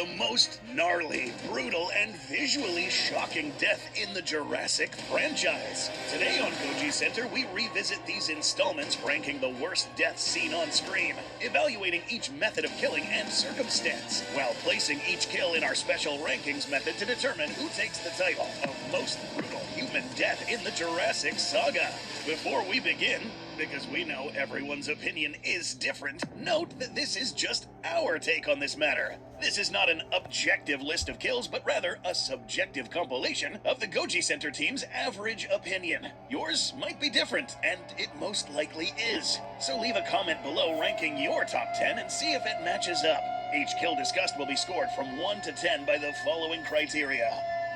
the most gnarly, brutal, and visually shocking death in the Jurassic franchise. Today on Goji Center, we revisit these installments, ranking the worst deaths seen on screen, evaluating each method of killing and circumstance, while placing each kill in our special rankings method to determine who takes the title of most brutal human death in the Jurassic saga. Before we begin, because we know everyone's opinion is different, note that this is just our take on this matter. This is not an objective list of kills, but rather a subjective compilation of the Goji Center team's average opinion. Yours might be different, and it most likely is. So leave a comment below ranking your top 10 and see if it matches up. Each kill discussed will be scored from 1 to 10 by the following criteria.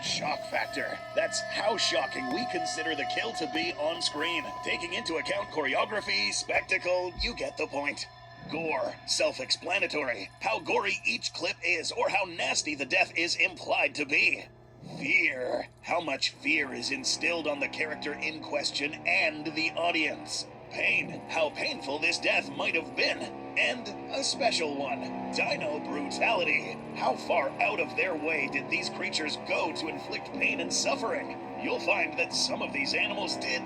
Shock factor. That's how shocking we consider the kill to be on screen. Taking into account choreography, spectacle, you get the point. Gore. Self-explanatory. How gory each clip is or how nasty the death is implied to be. Fear. How much fear is instilled on the character in question and the audience. Pain. How painful this death might have been. And a special one, dino brutality. How far out of their way did these creatures go to inflict pain and suffering? You'll find that some of these animals did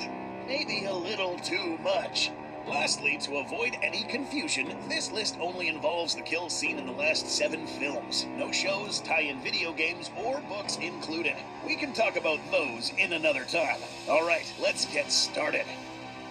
maybe a little too much. Lastly, to avoid any confusion, this list only involves the kills seen in the last 7 films. No shows, tie-in video games, or books included. We can talk about those in another time. Alright, let's get started.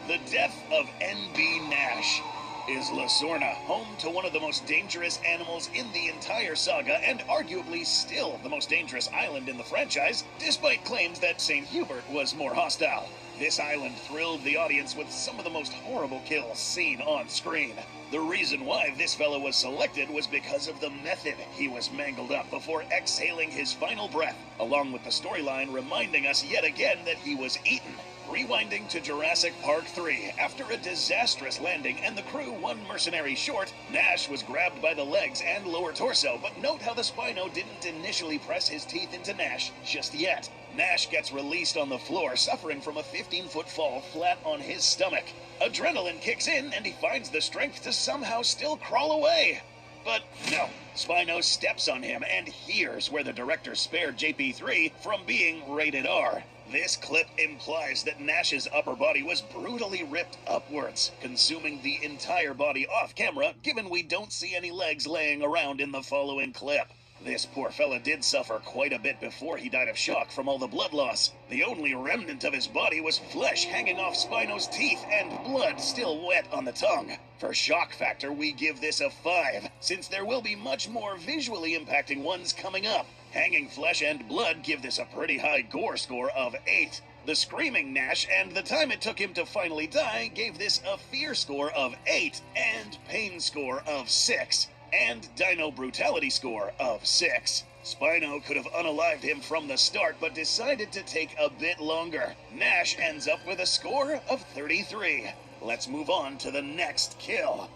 The death of N.B. Nash. Is La Sorna home to one of the most dangerous animals in the entire saga and arguably still the most dangerous island in the franchise, despite claims that St. Hubert was more hostile. This island thrilled the audience with some of the most horrible kills seen on screen. The reason why this fellow was selected was because of the method he was mangled up before exhaling his final breath, along with the storyline reminding us yet again that he was eaten. Rewinding to Jurassic Park 3, after a disastrous landing and the crew 1 mercenary short, Nash was grabbed by the legs and lower torso, but note how the Spino didn't initially press his teeth into Nash just yet. Nash gets released on the floor, suffering from a 15-foot fall flat on his stomach. Adrenaline kicks in and he finds the strength to somehow still crawl away. But no, Spino steps on him, and here's where the director spared JP3 from being rated R. This clip implies that Nash's upper body was brutally ripped upwards, consuming the entire body off camera, given we don't see any legs laying around in the following clip. This poor fella did suffer quite a bit before he died of shock from all the blood loss. The only remnant of his body was flesh hanging off Spino's teeth and blood still wet on the tongue. For shock factor, we give this a 5, since there will be much more visually impacting ones coming up. Hanging flesh and blood give this a pretty high gore score of 8. The screaming Nash and the time it took him to finally die gave this a fear score of 8 and pain score of 6. And dino brutality score of 6. Spino could have unalived him from the start, but decided to take a bit longer. Nash ends up with a score of 33. Let's move on to the next kill.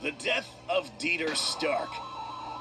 The death of Dieter Stark.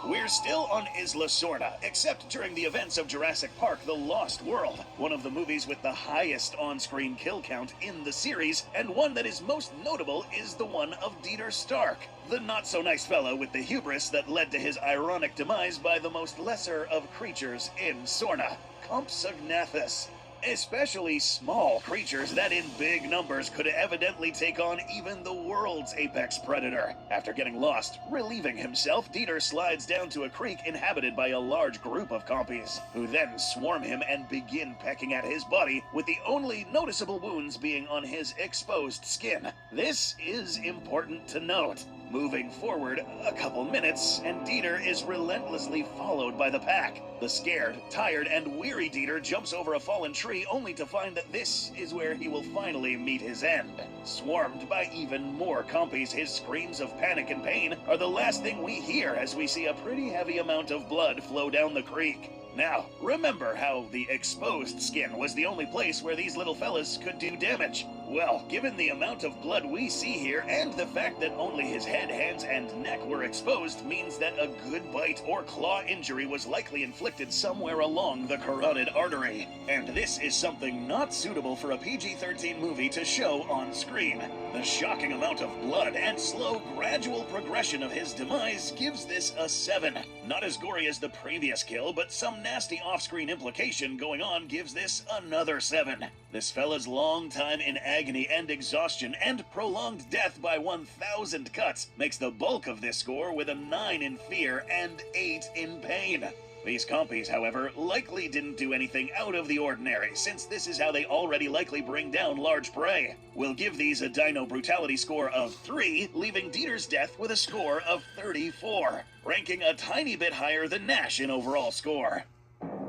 We're still on Isla Sorna, except during the events of Jurassic Park: The Lost World, one of the movies with the highest on-screen kill count in the series, and one that is most notable is the one of Dieter Stark, the not-so-nice fellow with the hubris that led to his ironic demise by the most lesser of creatures in Sorna, Compsognathus. Especially small creatures that in big numbers could evidently take on even the world's apex predator. After getting lost, relieving himself, Dieter slides down to a creek inhabited by a large group of compies, who then swarm him and begin pecking at his body, with the only noticeable wounds being on his exposed skin. This is important to note. Moving forward a couple minutes, and Dieter is relentlessly followed by the pack. The scared, tired, and weary Dieter jumps over a fallen tree only to find that this is where he will finally meet his end. Swarmed by even more compies, his screams of panic and pain are the last thing we hear as we see a pretty heavy amount of blood flow down the creek. Now, remember how the exposed skin was the only place where these little fellas could do damage. Well, given the amount of blood we see here, and the fact that only his head, hands, and neck were exposed, means that a good bite or claw injury was likely inflicted somewhere along the carotid artery. And this is something not suitable for a PG-13 movie to show on screen. The shocking amount of blood and slow, gradual progression of his demise gives this a 7. Not as gory as the previous kill, but some nasty off-screen implication going on gives this another 7. This fella's long time in agony and exhaustion and prolonged death by 1,000 cuts makes the bulk of this score with a 9 in fear and 8 in pain. These compies, however, likely didn't do anything out of the ordinary, since this is how they already likely bring down large prey. We'll give these a dino brutality score of 3, leaving Dieter's death with a score of 34, ranking a tiny bit higher than Nash in overall score.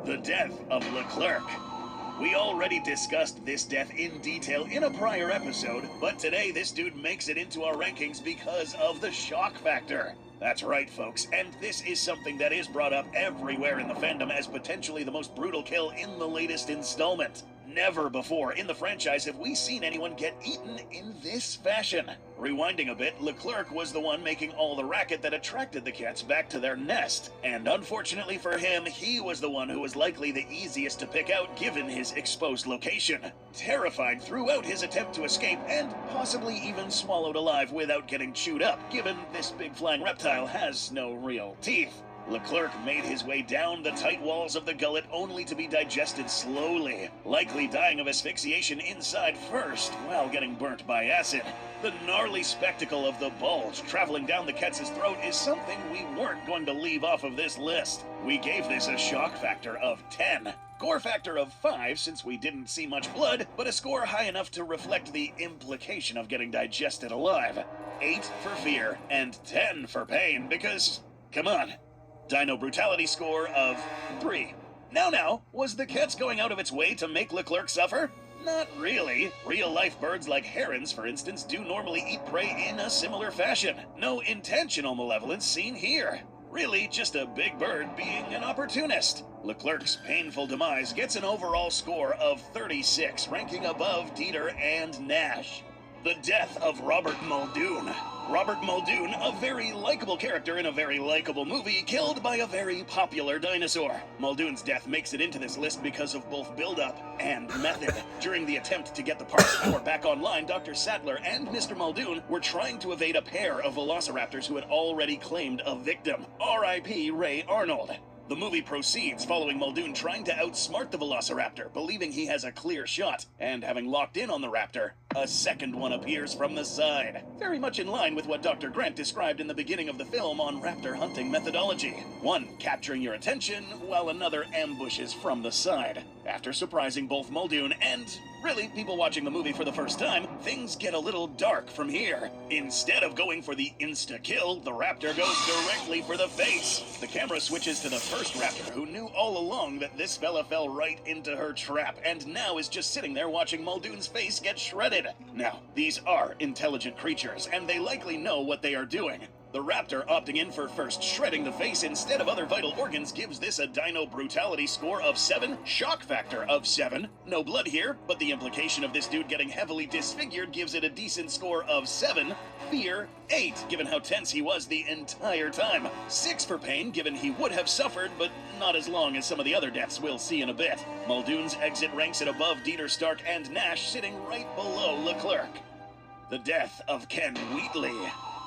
The death of Leclerc. We already discussed this death in detail in a prior episode, but today this dude makes it into our rankings because of the shock factor. That's right, folks, and this is something that is brought up everywhere in the fandom as potentially the most brutal kill in the latest installment. Never before in the franchise have we seen anyone get eaten in this fashion. Rewinding a bit, Leclerc was the one making all the racket that attracted the cats back to their nest. And unfortunately for him, he was the one who was likely the easiest to pick out given his exposed location. Terrified throughout his attempt to escape and possibly even swallowed alive without getting chewed up, given this big flying reptile has no real teeth. Leclerc made his way down the tight walls of the gullet only to be digested slowly, likely dying of asphyxiation inside first while getting burnt by acid. The gnarly spectacle of the bulge traveling down the Ketz's throat is something we weren't going to leave off of this list. We gave this a shock factor of 10. Gore factor of 5 since we didn't see much blood, but a score high enough to reflect the implication of getting digested alive. 8 for fear and 10 for pain because, come on. Dino brutality score of 3. Now, was the Ketz going out of its way to make Leclerc suffer? Not really. Real-life birds like herons, for instance, do normally eat prey in a similar fashion. No intentional malevolence seen here. Really, just a big bird being an opportunist. Leclerc's painful demise gets an overall score of 36, ranking above Dieter and Nash. The death of Robert Muldoon. Robert Muldoon, a very likable character in a very likable movie, killed by a very popular dinosaur. Muldoon's death makes it into this list because of both build-up and method. During the attempt to get the parts power back online, Dr. Sattler and Mr. Muldoon were trying to evade a pair of velociraptors who had already claimed a victim. R.I.P. Ray Arnold. The movie proceeds following Muldoon trying to outsmart the velociraptor, believing he has a clear shot, and having locked in on the raptor, a second one appears from the side. Very much in line with what Dr. Grant described in the beginning of the film on raptor hunting methodology. One capturing your attention, while another ambushes from the side. After surprising both Muldoon and, really, people watching the movie for the first time, things get a little dark from here. Instead of going for the insta-kill, the raptor goes directly for the face. The camera switches to the first raptor, who knew all along that this fella fell right into her trap, and now is just sitting there watching Muldoon's face get shredded. Now, these are intelligent creatures, and they likely know what they are doing. The raptor opting in for first shredding the face instead of other vital organs gives this a dino brutality score of 7, shock factor of 7. No blood here, but the implication of this dude getting heavily disfigured gives it a decent score of 7. Fear, 8, given how tense he was the entire time. 6 for pain, given he would have suffered, but not as long as some of the other deaths we'll see in a bit. Muldoon's exit ranks it above Dieter, Stark, and Nash, sitting right below Leclerc. The death of Ken Wheatley.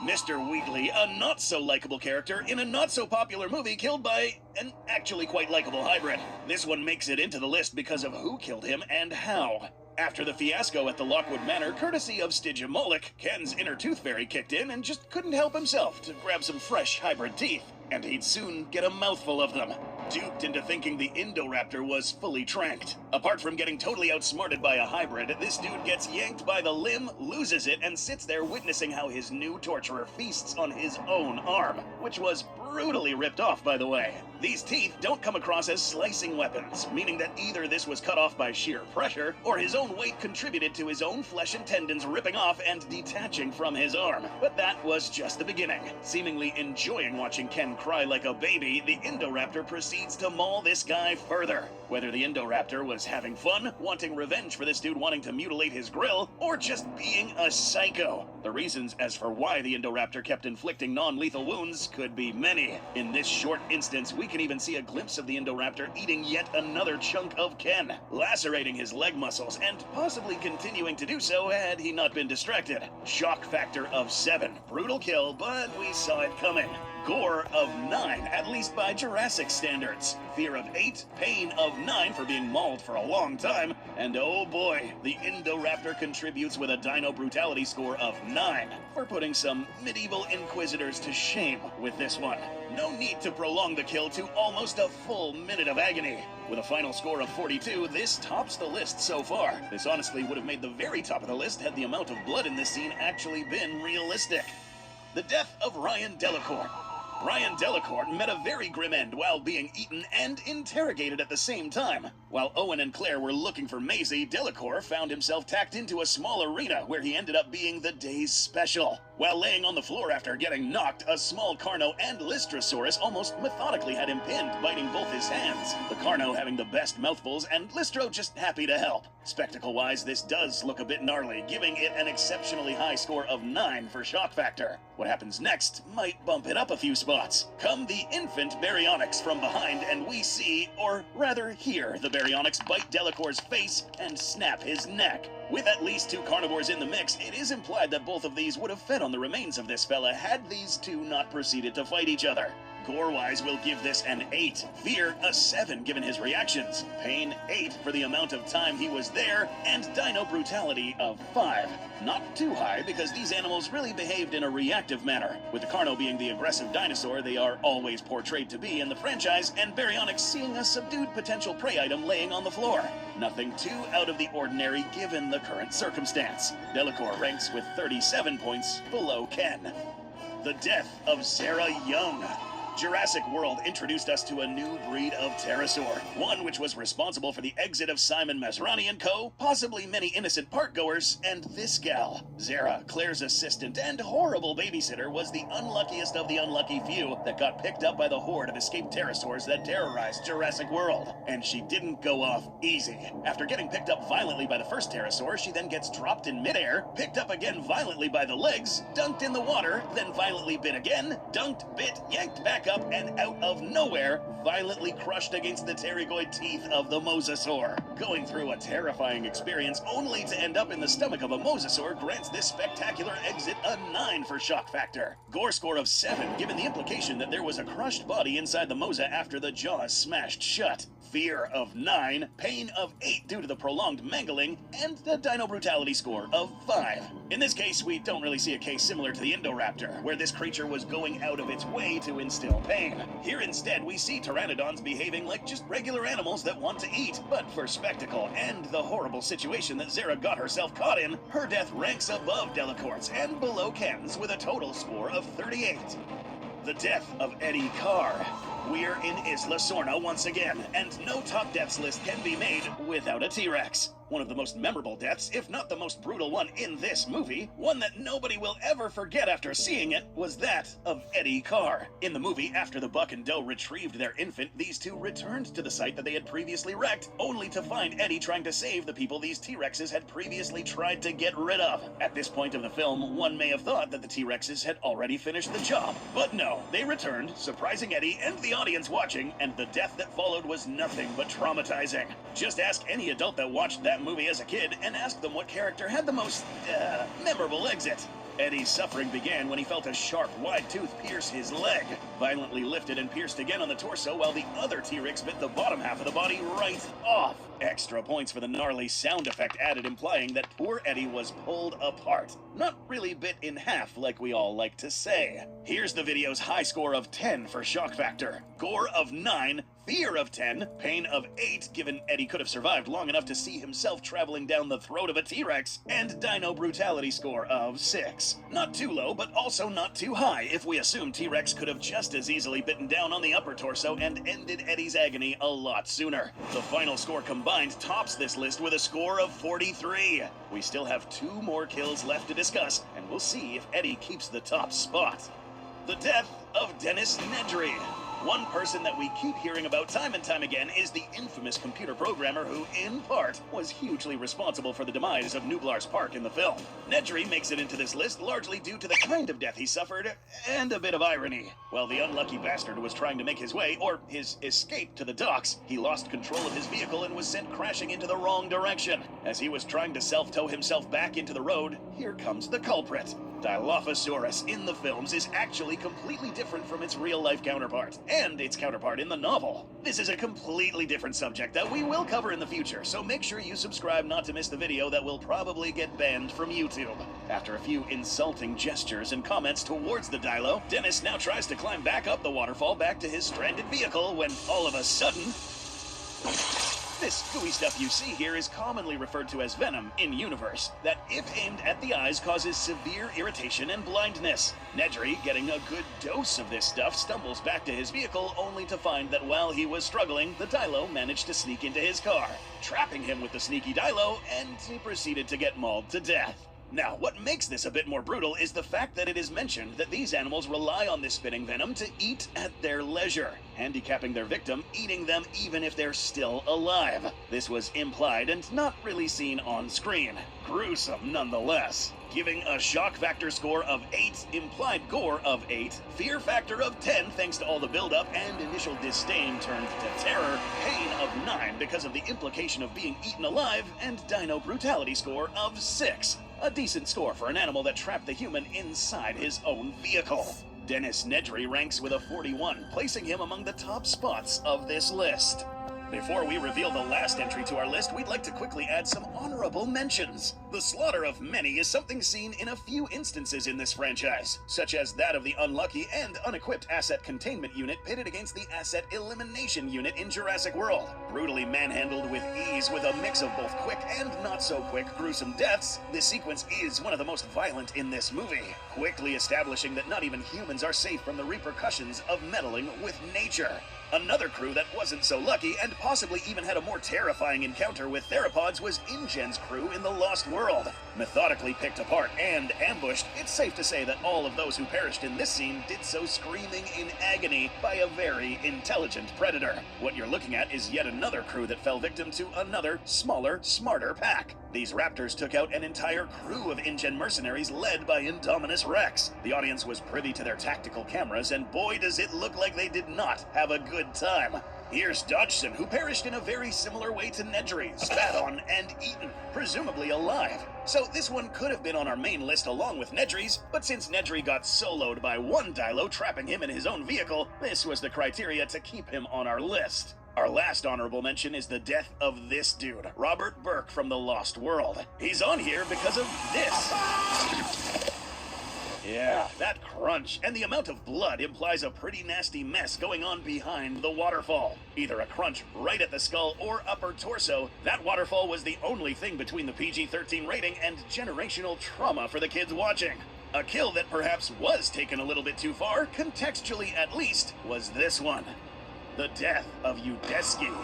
Mr. Wheatley, a not-so-likable character in a not-so-popular movie killed by an actually quite likable hybrid. This one makes it into the list because of who killed him and how. After the fiasco at the Lockwood Manor, courtesy of Stygia Moloch, Ken's inner tooth fairy kicked in and just couldn't help himself to grab some fresh hybrid teeth. And he'd soon get a mouthful of them. Duped into thinking the Indoraptor was fully tranked. Apart from getting totally outsmarted by a hybrid, this dude gets yanked by the limb, loses it, and sits there witnessing how his new torturer feasts on his own arm, which was brutally ripped off, by the way. These teeth don't come across as slicing weapons, meaning that either this was cut off by sheer pressure, or his own weight contributed to his own flesh and tendons ripping off and detaching from his arm. But that was just the beginning. Seemingly enjoying watching Ken cry like a baby, the Indoraptor proceeds proceeds to maul this guy further. Whether the Indoraptor was having fun, wanting revenge for this dude wanting to mutilate his grill, or just being a psycho. The reasons as for why the Indoraptor kept inflicting non-lethal wounds could be many. In this short instance, we can even see a glimpse of the Indoraptor eating yet another chunk of Ken, lacerating his leg muscles, and possibly continuing to do so had he not been distracted. Shock factor of 7. Brutal kill, but we saw it coming. Gore of 9, at least by Jurassic standards. Fear of 8, pain of 9 for being mauled for a long time, and oh boy, the Indoraptor contributes with a Dino Brutality score of 9 for putting some medieval inquisitors to shame with this one. No need to prolong the kill to almost a full minute of agony. With a final score of 42, this tops the list so far. This honestly would have made the very top of the list had the amount of blood in this scene actually been realistic. The death of Ryan Delacour. Ryan Delacour met a very grim end while being eaten and interrogated at the same time. While Owen and Claire were looking for Maisie, Delacour found himself tacked into a small arena where he ended up being the day's special. While laying on the floor after getting knocked, a small Carno and Lystrosaurus almost methodically had him pinned, biting both his hands. The Carno having the best mouthfuls and Lystro just happy to help. Spectacle-wise, this does look a bit gnarly, giving it an exceptionally high score of 9 for shock factor. What happens next might bump it up a few spots. Come the infant Baryonyx from behind, and we see, or rather hear, the Baryonyx bite Delacour's face and snap his neck. With at least 2 carnivores in the mix, it is implied that both of these would have fed on the remains of this fella had these two not proceeded to fight each other. Gore-wise, we'll give this an 8. Fear a 7 given his reactions. Pain 8 for the amount of time he was there, and Dino Brutality of 5. Not too high because these animals really behaved in a reactive manner, with the Carno being the aggressive dinosaur they are always portrayed to be in the franchise, and Baryonyx seeing a subdued potential prey item laying on the floor. Nothing too out of the ordinary given the current circumstance. Delacour ranks with 37 points below Ken. The death of Sarah Young. Jurassic World introduced us to a new breed of pterosaur, one which was responsible for the exit of Simon Masrani and co., possibly many innocent parkgoers, and this gal. Zara, Claire's assistant and horrible babysitter, was the unluckiest of the unlucky few that got picked up by the horde of escaped pterosaurs that terrorized Jurassic World. And she didn't go off easy. After getting picked up violently by the first pterosaur, she then gets dropped in midair, picked up again violently by the legs, dunked in the water, then violently bit again, dunked, bit, yanked back up, and out of nowhere, violently crushed against the pterygoid teeth of the mosasaur. Going through a terrifying experience only to end up in the stomach of a mosasaur grants this spectacular exit a 9 for shock factor. Gore score of 7, given the implication that there was a crushed body inside the mosa after the jaws smashed shut. Fear of 9, pain of 8 due to the prolonged mangling, and a Dino Brutality score of 5. In this case, we don't really see a case similar to the Indoraptor, where this creature was going out of its way to instill pain. Here instead, we see pteranodons behaving like just regular animals that want to eat, but for spectacle and the horrible situation that Zara got herself caught in, her death ranks above Delacourt's and below Ken's with a total score of 38. The death of Eddie Carr. We're in Isla Sorna once again, and no top deaths list can be made without a T-Rex. One of the most memorable deaths, if not the most brutal one in this movie, one that nobody will ever forget after seeing it, was that of Eddie Carr. In the movie, after the buck and doe retrieved their infant, these two returned to the site that they had previously wrecked, only to find Eddie trying to save the people these T-Rexes had previously tried to get rid of. At this point of the film, one may have thought that the T-Rexes had already finished the job. But no, they returned, surprising Eddie and the audience watching, and the death that followed was nothing but traumatizing. Just ask any adult that watched that movie as a kid and ask them what character had the most, memorable exit. Eddie's suffering began when he felt a sharp, wide tooth pierce his leg, violently lifted and pierced again on the torso while the other T-Rex bit the bottom half of the body right off. Extra points for the gnarly sound effect added, implying that poor Eddie was pulled apart. Not really bit in half like we all like to say. Here's the video's high score of 10 for shock factor, gore of 9, fear of 10, pain of 8, given Eddie could have survived long enough to see himself traveling down the throat of a T-Rex, and Dino Brutality score of 6. Not too low, but also not too high, if we assume T-Rex could have just as easily bitten down on the upper torso and ended Eddie's agony a lot sooner. The final score combined tops this list with a score of 43. We still have 2 more kills left to discuss, and we'll see if Eddie keeps the top spot. The death of Dennis Nedry. One person that we keep hearing about time and time again is the infamous computer programmer who, in part, was hugely responsible for the demise of Nublar's Park in the film. Nedry makes it into this list largely due to the kind of death he suffered, and a bit of irony. While the unlucky bastard was trying to make his way, or his escape, to the docks, he lost control of his vehicle and was sent crashing into the wrong direction. As he was trying to self-tow himself back into the road, here comes the culprit. Dilophosaurus in the films is actually completely different from its real-life counterpart, and its counterpart in the novel. This is a completely different subject that we will cover in the future, so make sure you subscribe not to miss the video that will probably get banned from YouTube. After a few insulting gestures and comments towards the Dilo, Dennis now tries to climb back up the waterfall back to his stranded vehicle when all of a sudden... This gooey stuff you see here is commonly referred to as venom in-universe, that if aimed at the eyes causes severe irritation and blindness. Nedry, getting a good dose of this stuff, stumbles back to his vehicle only to find that while he was struggling, the Dilo managed to sneak into his car, trapping him with the sneaky Dilo, and he proceeded to get mauled to death. Now, what makes this a bit more brutal is the fact that it is mentioned that these animals rely on this spitting venom to eat at their leisure, handicapping their victim, eating them even if they're still alive. This was implied and not really seen on screen. Gruesome nonetheless. Giving a shock factor score of 8, implied gore of 8, fear factor of 10 thanks to all the buildup and initial disdain turned to terror, pain of 9 because of the implication of being eaten alive, and dino brutality score of 6. A decent score for an animal that trapped the human inside his own vehicle. Dennis Nedry ranks with a 41, placing him among the top spots of this list. Before we reveal the last entry to our list, we'd like to quickly add some honorable mentions. The slaughter of many is something seen in a few instances in this franchise, such as that of the unlucky and unequipped Asset Containment Unit pitted against the Asset Elimination Unit in Jurassic World. Brutally manhandled with ease with a mix of both quick and not so quick gruesome deaths, this sequence is one of the most violent in this movie, quickly establishing that not even humans are safe from the repercussions of meddling with nature. Another crew that wasn't so lucky and possibly even had a more terrifying encounter with theropods was InGen's crew in The Lost World. Methodically picked apart and ambushed, it's safe to say that all of those who perished in this scene did so screaming in agony by a very intelligent predator. What you're looking at is yet another crew that fell victim to another, smaller, smarter pack. These raptors took out an entire crew of InGen mercenaries led by Indominus Rex. The audience was privy to their tactical cameras, and boy does it look like they did not have a good time. Here's Dodgson, who perished in a very similar way to Nedry, spat on and eaten, presumably alive. So this one could have been on our main list along with Nedry's, but since Nedry got soloed by one Dilo trapping him in his own vehicle, this was the criteria to keep him on our list. Our last honorable mention is the death of this dude, Robert Burke from The Lost World. He's on here because of this. Yeah, that crunch and the amount of blood implies a pretty nasty mess going on behind the waterfall. Either a crunch right at the skull or upper torso, that waterfall was the only thing between the PG-13 rating and generational trauma for the kids watching. A kill that perhaps was taken a little bit too far, contextually at least, was this one. The death of Udesky.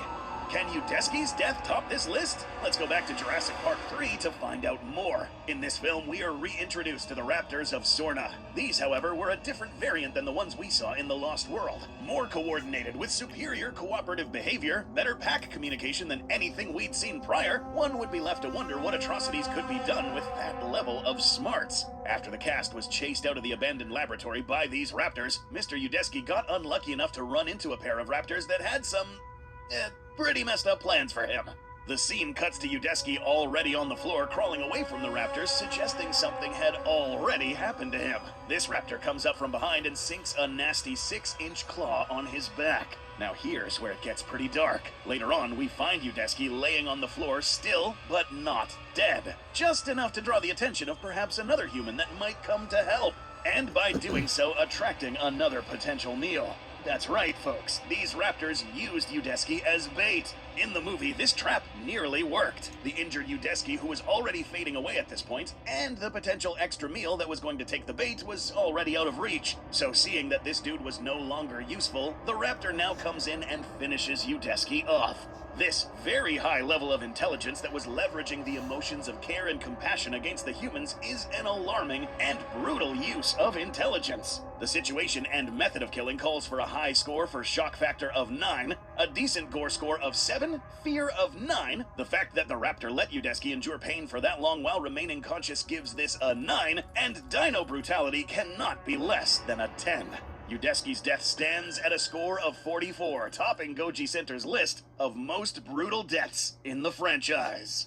Can Udesky's death top this list? Let's go back to Jurassic Park 3 to find out more. In this film, we are reintroduced to the raptors of Sorna. These, however, were a different variant than the ones we saw in The Lost World. More coordinated, with superior cooperative behavior, better pack communication than anything we'd seen prior, one would be left to wonder what atrocities could be done with that level of smarts. After the cast was chased out of the abandoned laboratory by these raptors, Mr. Udesky got unlucky enough to run into a pair of raptors that had some... pretty messed up plans for him. The scene cuts to Udesky already on the floor crawling away from the raptors, suggesting something had already happened to him. This raptor comes up from behind and sinks a nasty 6-inch claw on his back. Now here's where it gets pretty dark. Later on, we find Udesky laying on the floor still, but not dead. Just enough to draw the attention of perhaps another human that might come to help. And by doing so, attracting another potential meal. That's right, folks. These raptors used Udesky as bait. In the movie, this trap nearly worked. The injured Udesky, who was already fading away at this point, and the potential extra meal that was going to take the bait was already out of reach. So seeing that this dude was no longer useful, the raptor now comes in and finishes Udesky off. This very high level of intelligence that was leveraging the emotions of care and compassion against the humans is an alarming and brutal use of intelligence. The situation and method of killing calls for a high score for shock factor of 9, a decent gore score of 7, fear of 9. The fact that the raptor let Udesky endure pain for that long while remaining conscious gives this a 9, and dino brutality cannot be less than a 10. Udesky's death stands at a score of 44, topping Goji Center's list of most brutal deaths in the franchise.